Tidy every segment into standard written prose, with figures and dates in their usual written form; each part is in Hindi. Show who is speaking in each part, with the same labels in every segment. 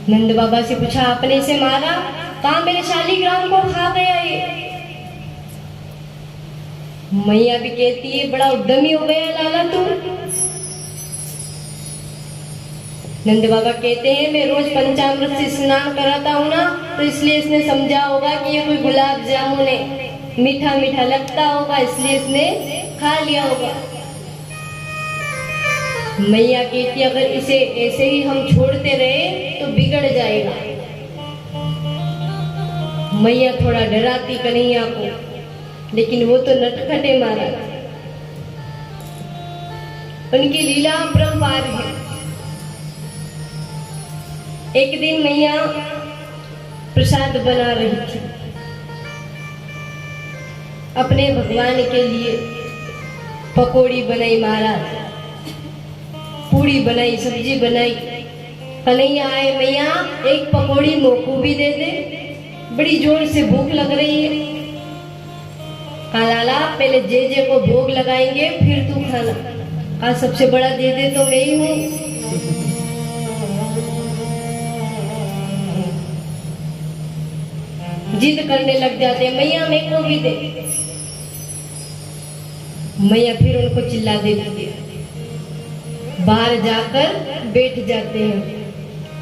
Speaker 1: नंद बाबा से पूछा, अपने से मारा? कहा मेरे शालीग्राम को खा गया ये। मैया भी कहती है, बड़ा उद्यमी हो गया लाला तू। नंद बाबा कहते हैं, मैं रोज पंचामृत से स्नान कराता हूँ ना, तो इसलिए इसने समझा होगा कि ये कोई गुलाब जामुन है, मीठा मीठा लगता होगा, इसलिए इसने खा लिया होगा। मैया कहती, अगर इसे ऐसे ही हम छोड़ते रहे तो बिगड़ जाएगा। मैया थोड़ा डराती कन्हैया को, लेकिन वो तो नटखटे मारा। उनकी लीला अपरंपार है। एक दिन मैया प्रसाद बना रही थी अपने भगवान के लिए। पकौड़ी बनाई महाराज, पूड़ी बनाई, सब्जी बनाई। कन्हैया आए, मैया एक पकौड़ी मोको भी दे दे, बड़ी जोर से भूख लग रही है। कहा लाला पहले जे को भोग लगाएंगे फिर तू खाना। कहा सबसे बड़ा दे दे तो मैं ही हूं। जिद करने लग जाते हैं, मैया मेरे को भी दे। मैया फिर उनको चिल्ला देती है, बाहर जाकर बैठ जाते हैं,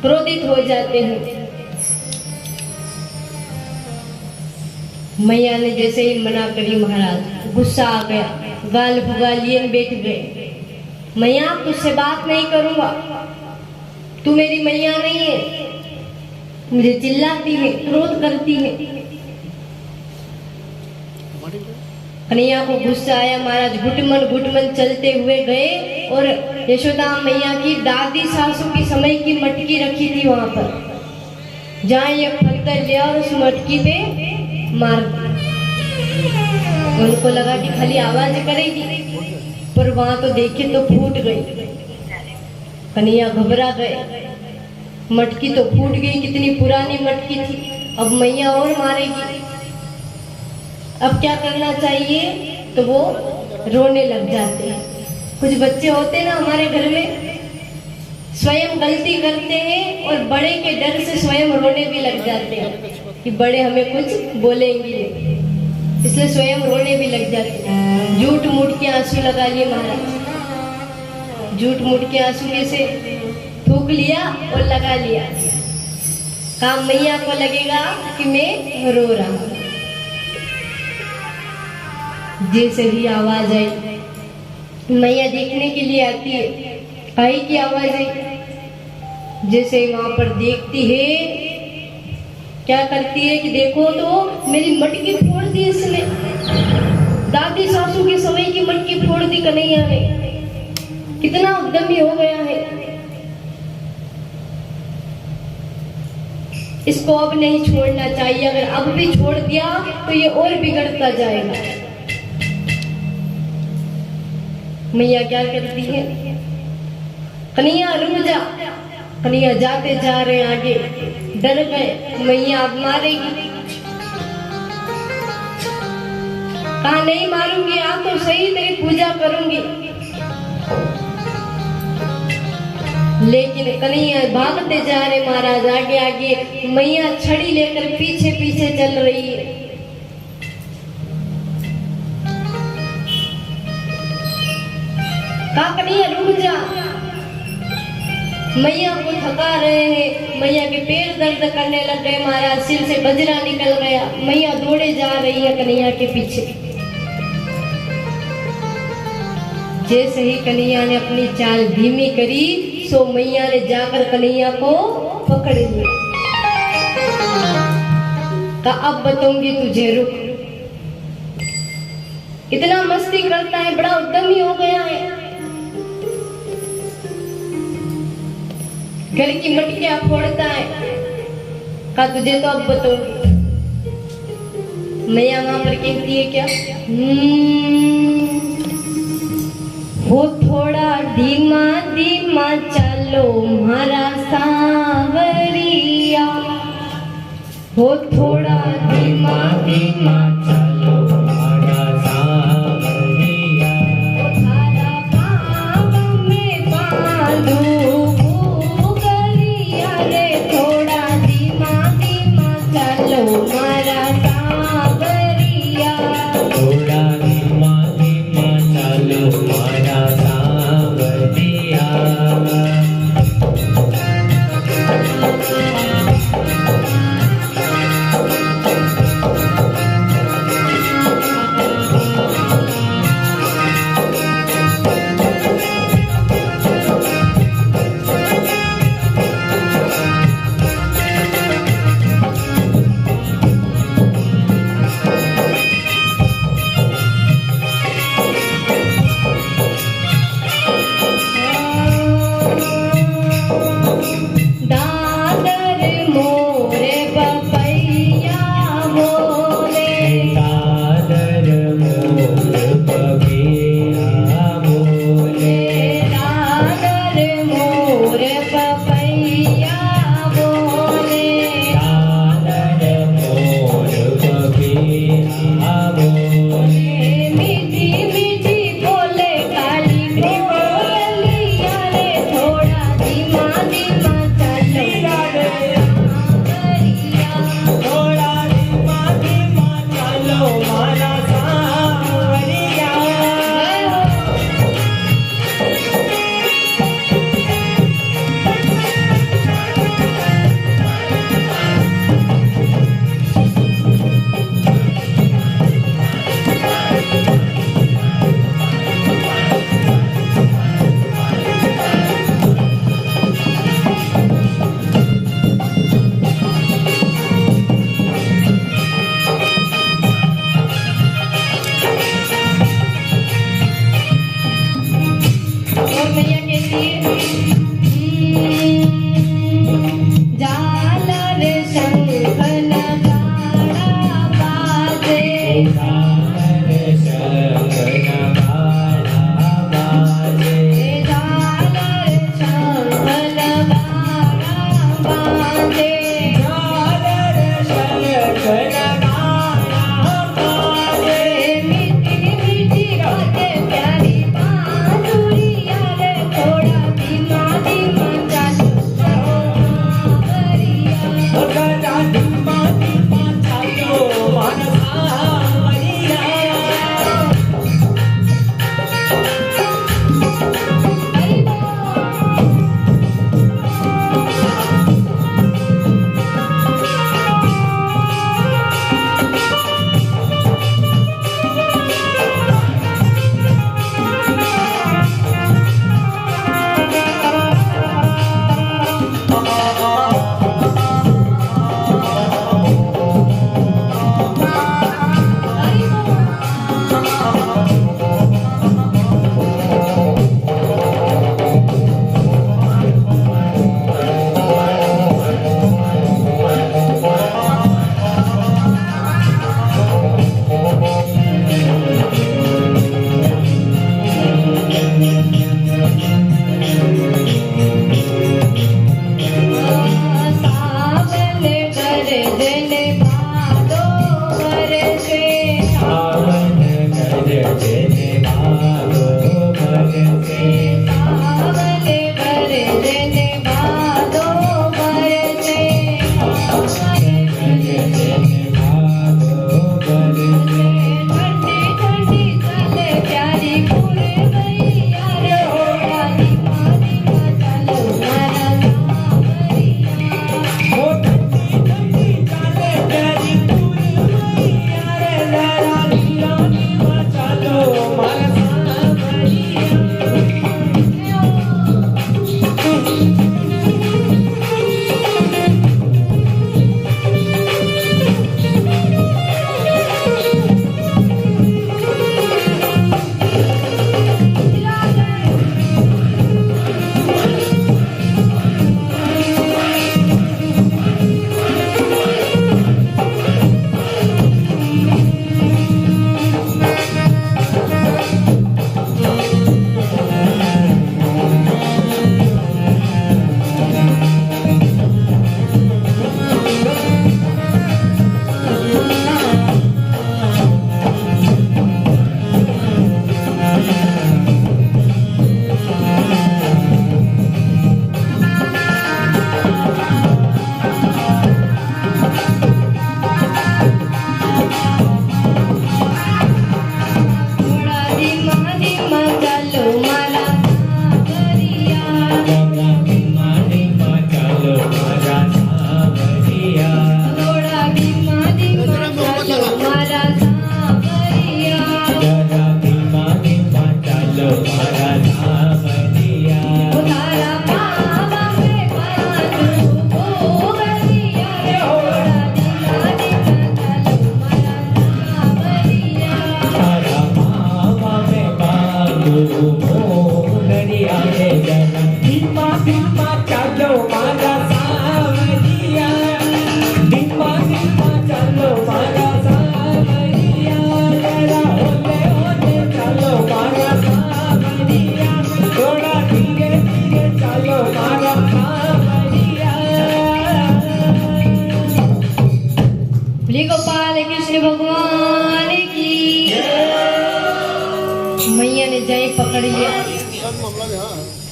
Speaker 1: क्रोधित हो जाते हैं। मैया ने जैसे ही मना करी, महाराज गुस्सा आ गया, गाल भुगा लिए बैठ गए। मैया तुझसे बात नहीं करूंगा, तू मेरी मैया नहीं है। मुझे चिल्लाती है, क्रोध करती है। कन्हैया को गुस्सा आया, महाराज घुटमन चलते हुए गए और यशोदा मैया की दादी सासू की समय की मटकी रखी थी वहां पर। जहाँ ये पत्थर लिया और उस मटकी पे मार दिया। उनको लगा कि खाली आवाज करेगी, पर वहां तो देखे तो फूट गई। कन्हैया घबरा गए, मटकी तो फूट गई, कितनी पुरानी मटकी थी, अब मैया और मारेगी। अब क्या करना चाहिए? तो वो रोने लग जाते हैं। कुछ बच्चे होते हैं ना हमारे घर में, स्वयं गलती करते हैं और बड़े के डर से स्वयं रोने भी लग जाते हैं कि बड़े हमें कुछ बोलेंगे, इसलिए स्वयं रोने भी लग जाते हैं। झूठ मूठ के आंसू लगा लिए महाराज, झूठ मूठ के आंसू कैसे? थूक लिया और लगा लिया। काम मैया को लगेगा कि मैं रो रहा हूं। जैसे ही आवाज आई, मैया देखने के लिए आती है, भाई की आवाज आई। जैसे ही वहां पर देखती है, क्या करती है कि देखो तो मेरी मटकी फोड़ दी इसने। दादी सासू के समय की मटकी फोड़ दी कन्हैया ने। कितना उद्यमी हो गया है। इसको अब नहीं छोड़ना चाहिए। अगर अब भी छोड़ दिया तो ये और बिगड़ता जाएगा। मैया क्या करती है? कन्हैया रुक जा। कन्हैया जाते जा रहे आगे, डर गए मैया अब मारेगी। कहा नहीं मारूंगी, आप तो सही तेरी पूजा करूंगी। लेकिन कन्हैया भागते जा रहे महाराज आगे आगे, मैया छड़ी लेकर पीछे पीछे चल रही है। कहा कन्हैया रुक जा। मैया को थका रहे हैं, मैया के पैर दर्द करने लग गए महाराज, सिर से गजरा निकल गया। मैया दौड़े जा रही है कन्हैया के पीछे। जैसे ही कन्हैया ने अपनी चाल धीमी करी, सो मैया ने जाकर कन्हैया को पकड़ लिया। कहा अब बताऊंगी तुझे, रुक। इतना मस्ती करता है, बड़ा उद्यमी हो गया है। घर की मटकियां फोड़ता है। कहा तुझे तो अब बताऊंगी। मैया वहां पर कहती है क्या? हो थोड़ा धीमा धीमा चलो मारा सांवरिया, हो थोड़ा धीमा धीमा चलो मारा सांवरिया, थारा पाँव में बांधू गलिया रे थोड़ा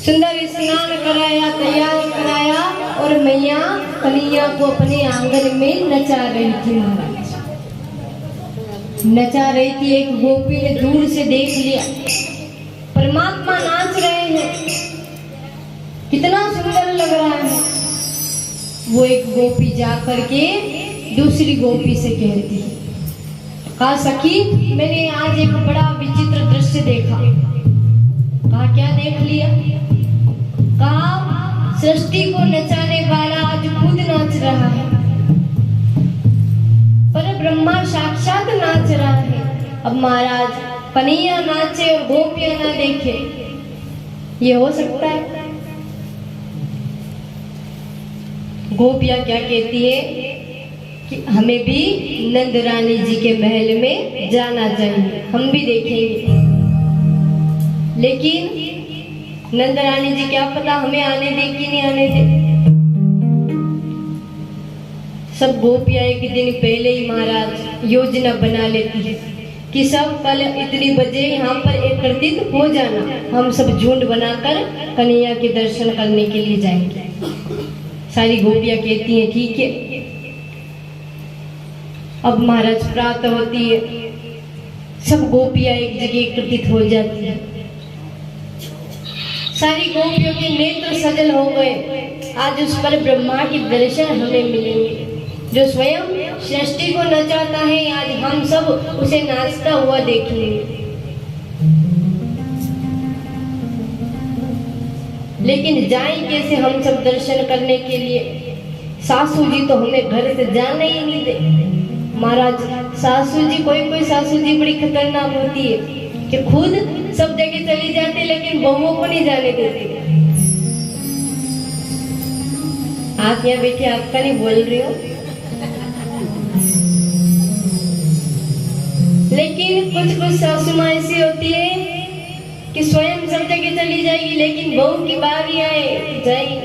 Speaker 1: सुंदर स्नान कराया, तैयार कराया और मैया कन्हैया को अपने आंगन में नचा रही थी। महाराज नचा रही थी, एक गोपी ने दूर से देख लिया, परमात्मा नाच रहे हैं, कितना सुंदर लग रहा है। वो एक गोपी जा करके दूसरी गोपी से कहती है, कहा सखी मैंने आज एक बड़ा विचित्र दृश्य देखा। कहा क्या देख लिया? कहा सृष्टि को नचाने वाला आज खुद नाच रहा है, पर ब्रह्मा साक्षात नाच रहा है। अब महाराज कन्हैया नाचे और गोपियां ना देखे, ये हो सकता है? गोपियां क्या कहती है कि हमें भी नंद रानी जी के महल में जाना चाहिए, हम भी देखेंगे। लेकिन नंद रानी जी क्या पता हमें आने दे कि नहीं आने दे। सब गोपियां एक दिन पहले ही महाराज योजना बना लेती है कि सब कल इतनी बजे यहाँ पर एकत्रित हो जाना, हम सब झुंड बनाकर कन्हैया के दर्शन करने के लिए जाएंगे। सारी गोपियां कहती हैं ठीक है। अब महाराज प्रातः होती है, सब गोपियां एक जगह एकत्रित हो जाती है। सारी गोपियों के नेत्र सजल हो गए, आज उस पर ब्रह्मा के दर्शन हमें मिलेंगे। जो स्वयं सृष्टि को नचाता है, आज हम सब उसे नाचता हुआ देखेंगे। लेकिन जाएं कैसे हम सब दर्शन करने के लिए? सासू जी तो हमें घर से जाने ही नहीं दे। महाराज सासू जी, कोई सासू जी बड़ी खतरनाक होती है कि खुद सब जगह चली जाती, लेकिन बहुओं को नहीं जाने देती। आप यहाँ बैठे, आपका नहीं बोल रही हो, लेकिन कुछ सासू माँ ऐसी होती है कि स्वयं सब जगह चली जाएगी, लेकिन बहू की बारी आए जाएगी।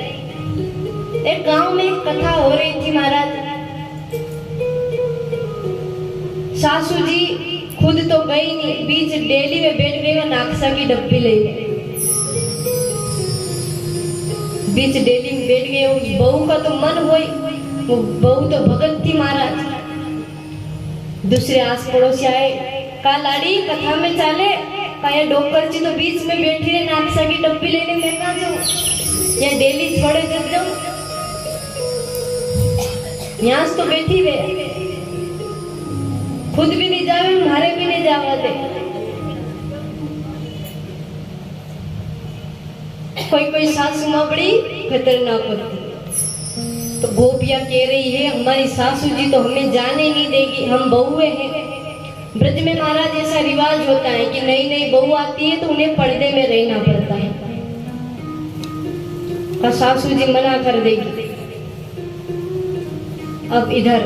Speaker 1: एक गांव में एक कथा हो रही थी महाराज। सासू जी खुद तो गई नहीं, बीच डेली में बैठ गई और नाक्सा की डब्बी ले गई। बीच डेली में बैठ गई, बहू का तो मन हुई, वो बहू तो भगत थी महाराज। दूसरे आस पड़ोसी आए, कहा लाड़ी कथा में चाले, कहा डोकर जी तो बीच में बैठी है नाक्सा की डब्बी लेने, मैं कहा जाऊं या डेली छोड़े दे जाऊं, यहाँ तो बैठी वे, खुद भी नहीं जावे, हमारे भी नहीं जावा दे। कोई सासू माँ बड़ी खतरनाक होती। तो गोपियां कह रही है हमारी सासू जी तो हमें जाने नहीं देगी, हम बहुए हैं। ब्रज में महाराज ऐसा रिवाज होता है कि नई नई बहू आती है तो उन्हें पर्दे में रहना पड़ता है, और सासू जी मना कर देगी। अब इधर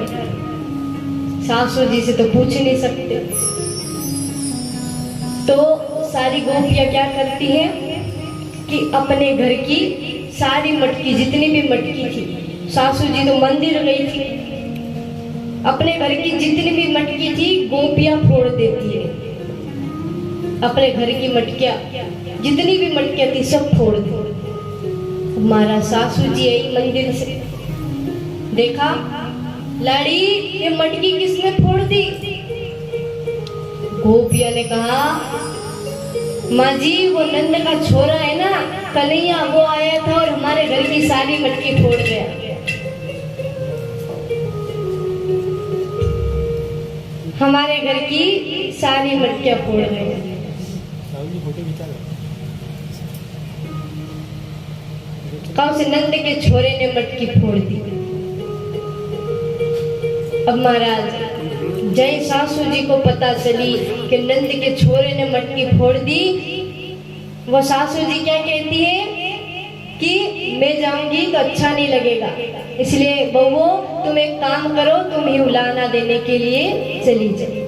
Speaker 1: सासू जी से तो पूछ नहीं सकते, तो सारी गोपियां क्या करती हैं कि अपने घर की सारी मटकी, जितनी भी मटकी थी, सासू जी तो मंदिर गई थी, अपने घर की जितनी भी मटकी थी गोपियां फोड़ देती है। अपने घर की मटकियां, जितनी भी मटकियां थी सब फोड़ दी। हमारा सासू जी आई मंदिर से, देखा लाड़ी ये मटकी किसने फोड़ दी? गोपिया ने कहा माँ जी वो नंद का छोरा है ना कन्हैया, वो आया था और हमारे घर की सारी मटकी फोड़ गया। हमारे घर की सारी मटकियां फोड़ गए। कब से नंद के छोरे ने मटकी फोड़ दी। अब महाराज जय सासू जी को पता चली कि नंद के छोरे ने मटकी फोड़ दी, वो सासू जी क्या कहती है कि मैं जाऊंगी तो अच्छा नहीं लगेगा, इसलिए बहुओं तुम एक काम करो, तुम ही उलाना देने के लिए चली जाओ।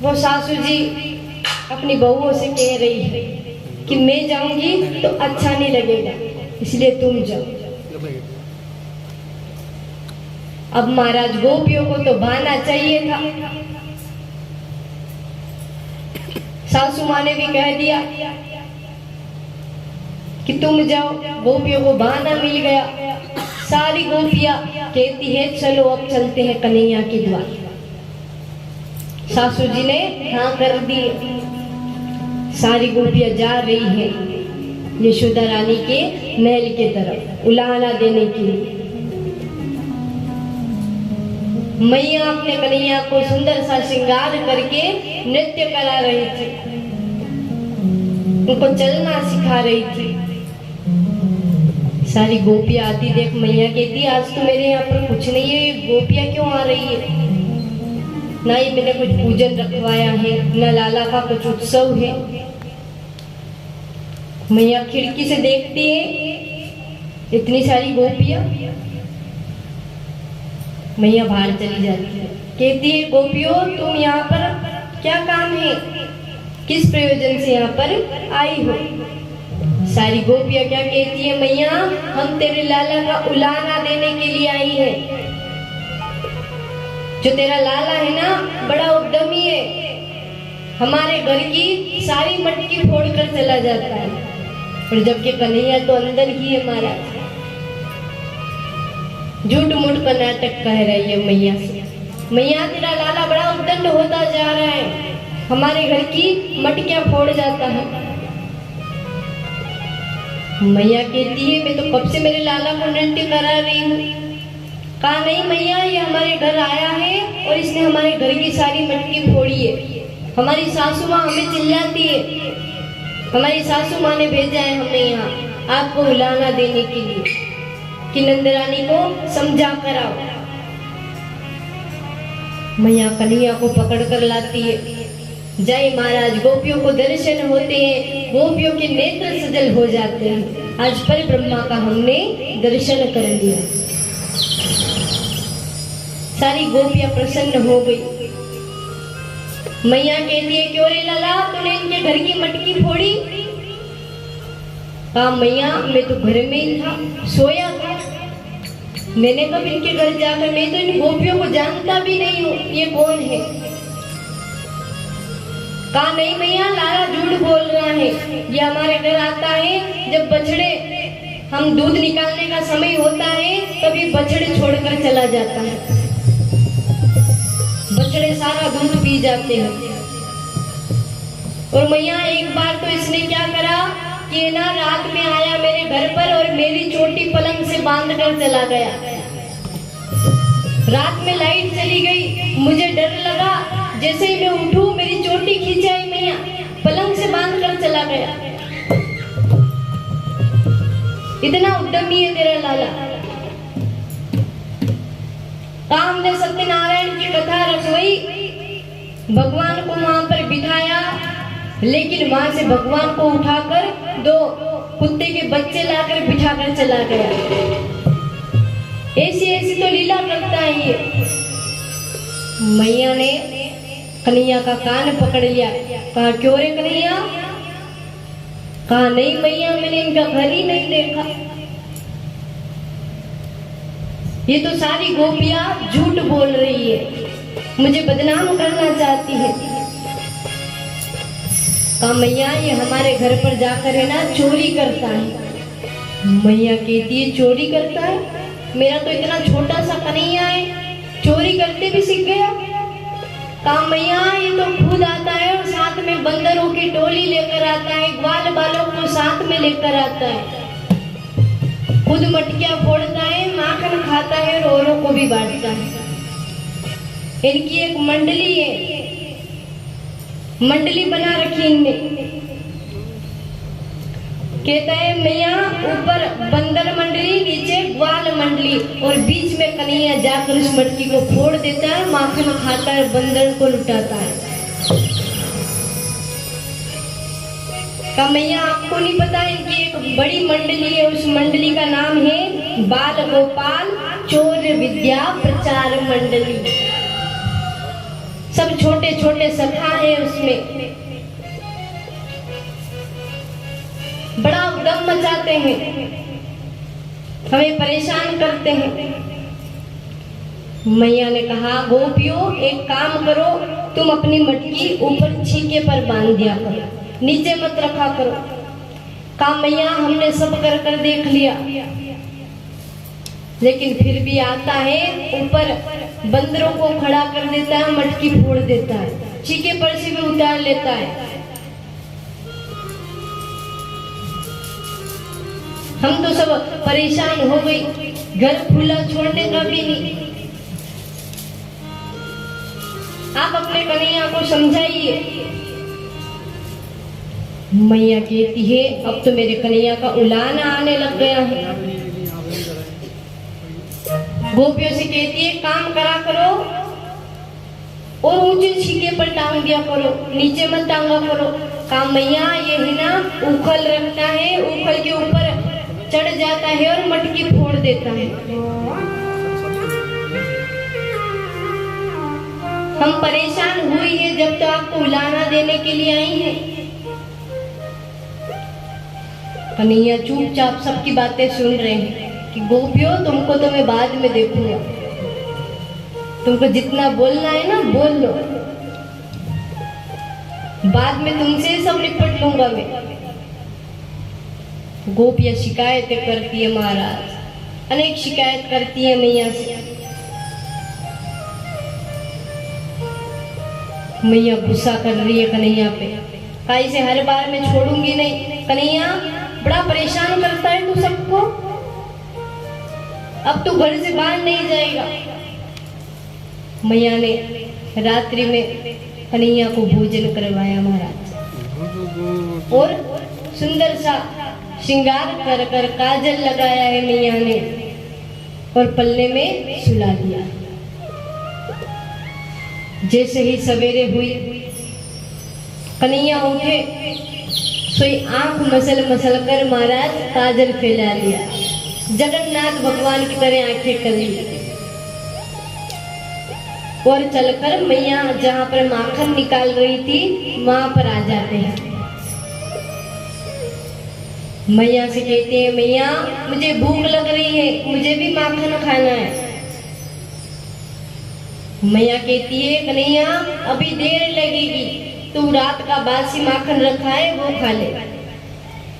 Speaker 1: वो सासू जी अपनी बहुओं से कह रही है कि मैं जाऊंगी तो अच्छा नहीं लगेगा, इसलिए तुम जाओ। अब महाराज गोपियों को तो बहाना चाहिए था। सासू माँ ने भी कह दिया कि तुम जाओ, गोपियों को बहाना मिल गया। सारी गोपियां कहती है चलो अब चलते हैं कन्हैया के द्वार। सासू जी ने हाँ कर दी। सारी गोपियां जा रही हैं यशोदा रानी के महल के तरफ उलाहना देने के लिए। मैया अपने कन्हैया को सुंदर सा श्रृंगार करके नृत्य करा रही थी, उनको चलना सिखा रही थी। सारी गोपियां आती देख मैया कहती आज तो मेरे यहाँ पर कुछ नहीं है, गोपियां क्यों आ रही है? ना ही मैंने कुछ पूजन रखवाया है, न लाला का कुछ उत्सव है। मैया खिड़की से देखती है इतनी सारी गोपियां, मैया बाहर चली जाती है। कहती है गोपियों तुम यहाँ पर क्या काम है, किस प्रयोजन से यहाँ पर आई हो? सारी गोपियां क्या कहती है, मैया हम तेरे लाला का उलाहना देने के लिए आई है। जो तेरा लाला है ना बड़ा उद्यमी है, हमारे घर की सारी मटकी फोड़ कर चला जाता है, और जबकि कन्हैया तो अंदर ही है महाराज। झूठ मूठ का नाटक कह रही है मैया से, मैया तेरा लाला बड़ा उद्दंड होता जा रहा है, हमारे घर की मटकियां फोड़ जाता है। मैया कहती है मैं तो कब से मेरे लाला को नृत्य करा रही हूँ। कहा नहीं मैया ये हमारे घर आया है और इसने हमारे घर की सारी मटकी फोड़ी है। हमारी सासू माँ हमें चिल्लाती है, हमारी सासू माँ ने भेजा है हमें यहाँ आपको उलाहना देने के लिए कि नंदरानी को समझा कर आओ। मैया कन्हैया को पकड़ कर लाती है। जय महाराज गोपियों को दर्शन होते हैं, गोपियों के नेत्र सजल हो जाते हैं। आज पर ब्रह्मा का हमने दर्शन कर लिया। सारी गोपियां प्रसन्न हो गई। मैया कहती है क्यों रे लाला तूने इनके घर की मटकी फोड़ी? कहा मैया मैं तो घर में ही था, सोया था, मैंने कब इनके घर जाकर, मैं तो इन गोपियों को जानता भी नहीं हूँ ये कौन है। कहा नहीं मैया लाला झूठ बोल रहा है, ये हमारे घर आता है जब बछड़े हम दूध निकालने का समय होता है तभी बछड़े छोड़कर चला जाता है, बछड़े सारा दूध पी जाते हैं। और मैया एक बार तो इसने क्या करा कि ना रात में आया मेरे घर पर और मेरी चोटी पलंग से बांध कर चला गया। रात में लाइट चली गई, मुझे डर लगा, जैसे ही मैं उठूं मेरी चोटी खींचाई मैया, पलंग से बांध कर चला गया। इतना उद्यमी है तेरा लाला। काम ने सत्यनारायण की कथा रखवाई, भगवान को वहां पर बिठाया, लेकिन वहां से भगवान को उठाकर दो कुत्ते के बच्चे लाकर बिठाकर चला गया। ऐसी ऐसी तो लीला करता है ये। मैया ने कन्हैया का कान पकड़ लिया। कहा क्यों रे कन्हैया? कहा नहीं मैया मैंने इनका घर ही नहीं देखा। ये तो सारी गोपियां झूठ बोल रही है, मुझे बदनाम करना चाहती है। कहा मैया ये हमारे घर पर जाकर है ना चोरी करता है। मैया कहती है चोरी करता है? मेरा तो इतना छोटा सा कन्हैया है, चोरी करते भी सीख गया। कहा मैया ये तो खुद आता है और साथ में बंदरों की टोली लेकर आता है, ग्वाल बालों को साथ में लेकर आता है, खुद मटकियां फोड़ता है, माखन खाता है और औरों को भी बांटता है। इनकी एक मंडली है, मंडली बना रखी इनने। कहता है मैया ऊपर बंदर मंडली, नीचे ग्वाल मंडली, और बीच में कन्हैया जाकर उस मटकी को फोड़ देता है, माखन खाता है, बंदर को लुटाता है। कहा मैया आपको नहीं पता इनकी एक बड़ी मंडली है, उस मंडली का नाम है बाल गोपाल चोर विद्या प्रचार मंडली। सब छोटे छोटे सखा है उसमें, बड़ा उद्यम मचाते हैं, हमें परेशान करते हैं। मैया ने कहा, गोपियों एक काम करो, तुम अपनी मटकी ऊपर छीके पर बांध दिया करो, नीचे मत रखा करो। कहा, मैया हमने सब कर देख लिया, लेकिन फिर भी आता है ऊपर बंदरों को खड़ा कर देता है, मटकी फोड़ देता है, छीके पर से भी उतार लेता है। हम तो सब परेशान हो गई, घर खुला छोड़ने का भी नहीं। आप अपने कन्हैया को समझाइए। मैया कहती है, अब तो मेरे कन्हैया का उलाना आने लग गया है। गोपियों से कहती है, काम करा करो और ऊंचे छीके पर टांग दिया करो, नीचे मत टांगा करो। काम मैया ये है ना, उखल रखता है, उखल के ऊपर चढ़ जाता है और मटकी फोड़ देता है। हम परेशान हुई है जब तो आपको उलाना देने के लिए आई है। कन्हैया चुपचाप सबकी बातें सुन रहे हैं कि गोपियों तुमको तो मैं बाद में देखूंगा, तुमको जितना बोलना है ना बोल लो, बाद में तुमसे सब निपट लूंगा मैं। गोपियां शिकायतें करती है महाराज, अनेक शिकायत करती है मैया से। मैया गुस्सा कर रही है कन्हैया पे, कहा इसे हर बार मैं छोड़ूंगी नहीं। कन्हैया बड़ा परेशान करता है तू सबको, अब तू घर से बाहर नहीं जाएगा। मैया ने रात्रि में कन्हैया को भोजन करवाया महाराज, और सुंदर सा श्रृंगार कर कर काजल लगाया है मैया ने, और पल्ले में सुला दिया। जैसे ही सवेरे हुई, कन्हैया उठे, सोई आंख मसल मसल कर महाराज काजल फैला लिया, जगन्नाथ भगवान की तरह आंखें कर ली, और चलकर मैया जहां पर माखन निकाल रही थी वहां पर आ जाते हैं। मैया से कहते हैं, मैया मुझे भूख लग रही है, मुझे भी माखन खाना है। मैया कहती है, कन्हैया अभी देर लगेगी, तू रात का बासी माखन रखा है वो खा ले।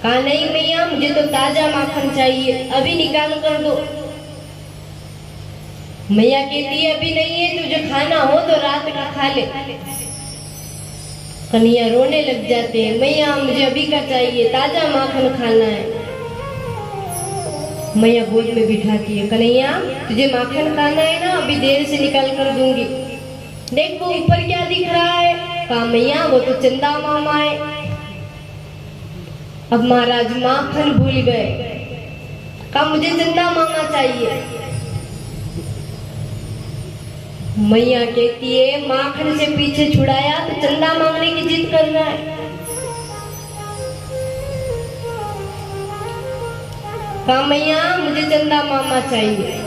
Speaker 1: कहा, नहीं मैया मुझे तो ताजा माखन चाहिए, अभी निकाल कर दो। मैया कहती है, अभी नहीं है, तुझे खाना हो तो रात का खा ले। कन्हैया रोने लग जाते हैं, मैया मुझे अभी का चाहिए, ताजा माखन खाना है। मैया गोद में बिठाती है, कन्हैया तुझे माखन खाना है ना, अभी देर से निकाल कर दूंगी। देख वो ऊपर क्या दिख रहा है। कहा, मैया वो तो चंदा मामा है। अब महाराज माखन भूल गए। कहा, मुझे चंदा मामा चाहिए। मैया कहती है, माखन से पीछे छुड़ाया तो चंदा मांगने की जिद कर रहा है। कहा, मैया मुझे चंदा मामा चाहिए।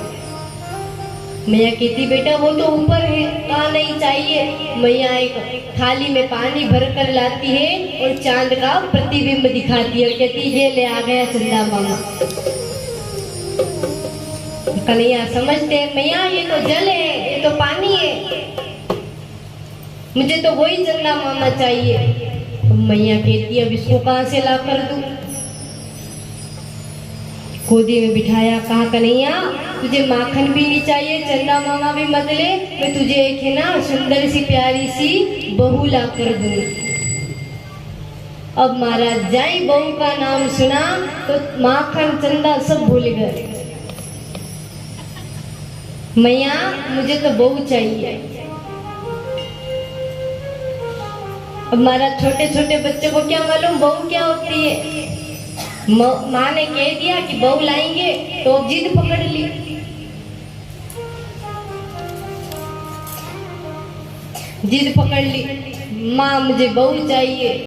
Speaker 1: मैया कहती, बेटा वो तो ऊपर है। कहा, नहीं चाहिए। मैया एक थाली में पानी भर कर लाती है और चांद का प्रतिबिंब दिखाती है और कहती, ये ले आ गया चंदा मामा। कन्हैया समझते हैं, मैया ये तो जल है, ये तो पानी है, मुझे तो वही चंदा मामा चाहिए। मैया कहती है, अब इसको कहां से ला कर दूं। गोदी में बिठाया, कहा, कन्हैया तुझे माखन भी नहीं चाहिए, चंदा मामा भी मत ले, मैं तुझे एक है ना सुंदर सी प्यारी सी बहू ला कर दूं। अब महाराज जाई बहू का नाम सुना तो माखन चंदा सब भूल गए। मैया मुझे तो बहू चाहिए। अब महाराज छोटे छोटे बच्चों को क्या मालूम बहू क्या होती है। माँ ने कह दिया कि बहू लाएंगे तो जिद पकड़ ली। जिद पकड़ ली, माँ मुझे बहू चाहिए।